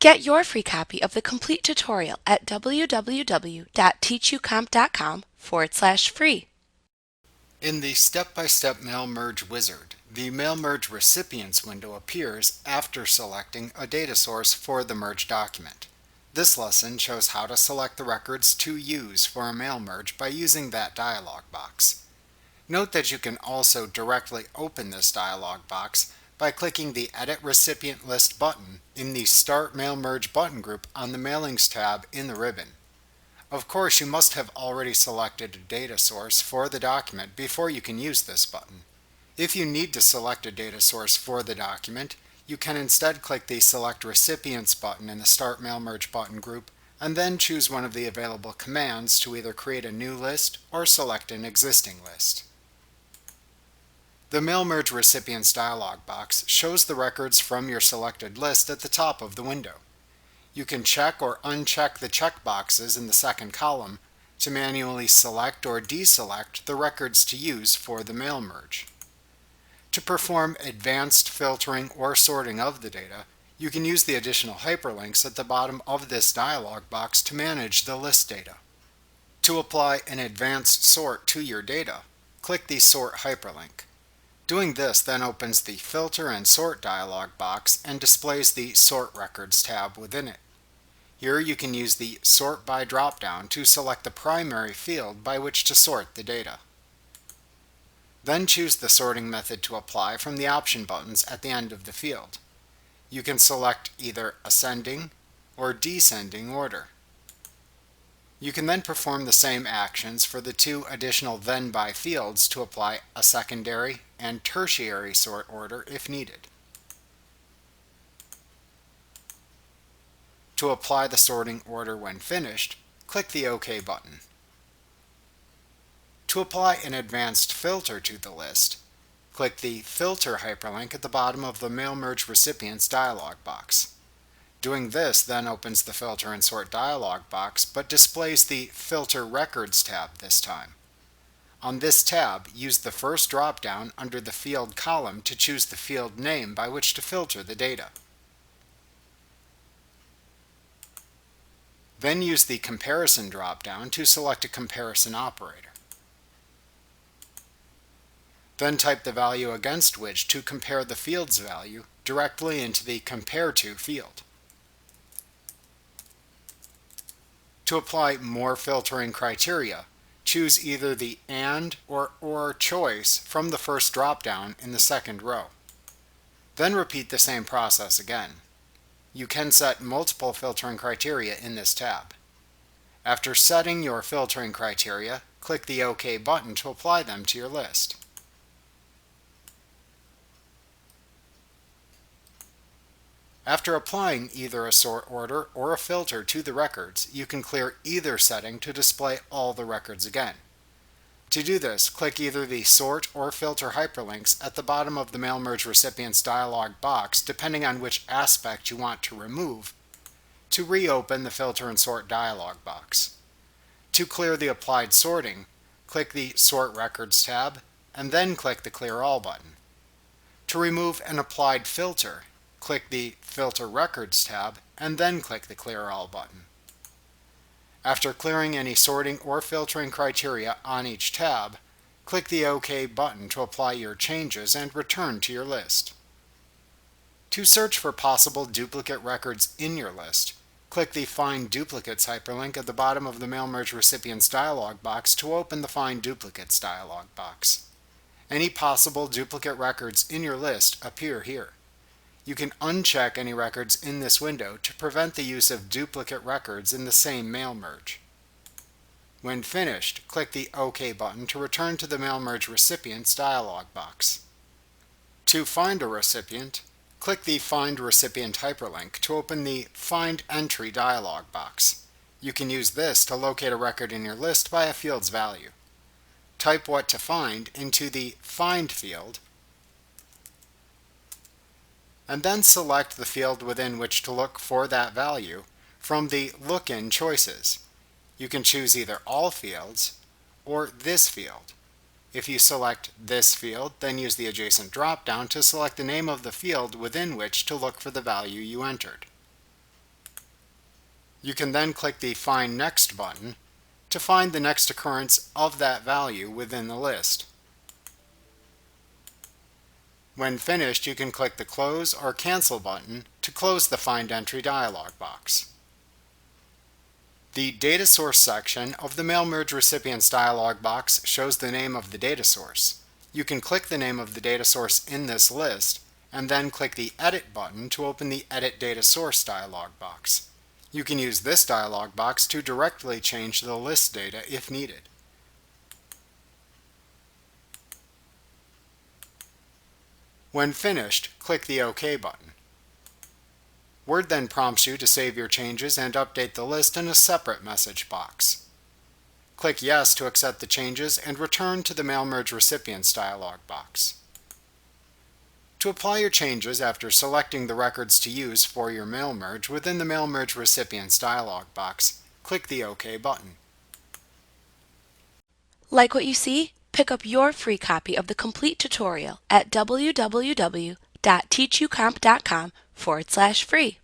Get your free copy of the complete tutorial at www.teachucomp.com/free. In the step-by-step mail merge wizard, the mail merge recipients window appears after selecting a data source for the merge document. This lesson shows how to select the records to use for a mail merge by using that dialog box. Note that you can also directly open this dialog box by clicking the Edit Recipient List button in the Start Mail Merge button group on the Mailings tab in the ribbon. Of course, you must have already selected a data source for the document before you can use this button. If you need to select a data source for the document, you can instead click the Select Recipients button in the Start Mail Merge button group and then choose one of the available commands to either create a new list or select an existing list. The Mail Merge Recipients dialog box shows the records from your selected list at the top of the window. You can check or uncheck the checkboxes in the second column to manually select or deselect the records to use for the mail merge. To perform advanced filtering or sorting of the data, you can use the additional hyperlinks at the bottom of this dialog box to manage the list data. To apply an advanced sort to your data, click the Sort hyperlink. Doing this then opens the Filter and Sort dialog box and displays the Sort Records tab within it. Here you can use the Sort By drop-down to select the primary field by which to sort the data. Then choose the sorting method to apply from the option buttons at the end of the field. You can select either ascending or descending order. You can then perform the same actions for the two additional Then By fields to apply a secondary and tertiary sort order if needed. To apply the sorting order when finished, click the OK button. To apply an advanced filter to the list, click the Filter hyperlink at the bottom of the Mail Merge Recipients dialog box. Doing this then opens the Filter and Sort dialog box, but displays the Filter Records tab this time. On this tab, use the first drop-down under the Field column to choose the field name by which to filter the data. Then use the Comparison drop-down to select a comparison operator. Then type the value against which to compare the field's value directly into the Compare To field. To apply more filtering criteria, choose either the AND or choice from the first drop-down in the second row. Then repeat the same process again. You can set multiple filtering criteria in this tab. After setting your filtering criteria, click the OK button to apply them to your list. After applying either a sort order or a filter to the records, you can clear either setting to display all the records again. To do this, click either the Sort or Filter hyperlinks at the bottom of the Mail Merge Recipients dialog box, depending on which aspect you want to remove, to reopen the Filter and Sort dialog box. To clear the applied sorting, click the Sort Records tab, and then click the Clear All button. To remove an applied filter, click the Filter Records tab, and then click the Clear All button. After clearing any sorting or filtering criteria on each tab, click the OK button to apply your changes and return to your list. To search for possible duplicate records in your list, click the Find Duplicates hyperlink at the bottom of the Mail Merge Recipients dialog box to open the Find Duplicates dialog box. Any possible duplicate records in your list appear here. You can uncheck any records in this window to prevent the use of duplicate records in the same mail merge. When finished, click the OK button to return to the Mail Merge Recipients dialog box. To find a recipient, click the Find Recipient hyperlink to open the Find Entry dialog box. You can use this to locate a record in your list by a field's value. Type what to find into the Find field, and then select the field within which to look for that value from the Look In choices. You can choose either all fields or this field. If you select this field, then use the adjacent drop-down to select the name of the field within which to look for the value you entered. You can then click the Find Next button to find the next occurrence of that value within the list. When finished, you can click the Close or Cancel button to close the Find Entry dialog box. The Data Source section of the Mail Merge Recipients dialog box shows the name of the data source. You can click the name of the data source in this list and then click the Edit button to open the Edit Data Source dialog box. You can use this dialog box to directly change the list data if needed. When finished, click the OK button. Word then prompts you to save your changes and update the list in a separate message box. Click Yes to accept the changes and return to the Mail Merge Recipients dialog box. To apply your changes after selecting the records to use for your mail merge within the Mail Merge Recipients dialog box, click the OK button. Like what you see? Pick up your free copy of the complete tutorial at www.teachucomp.com/free.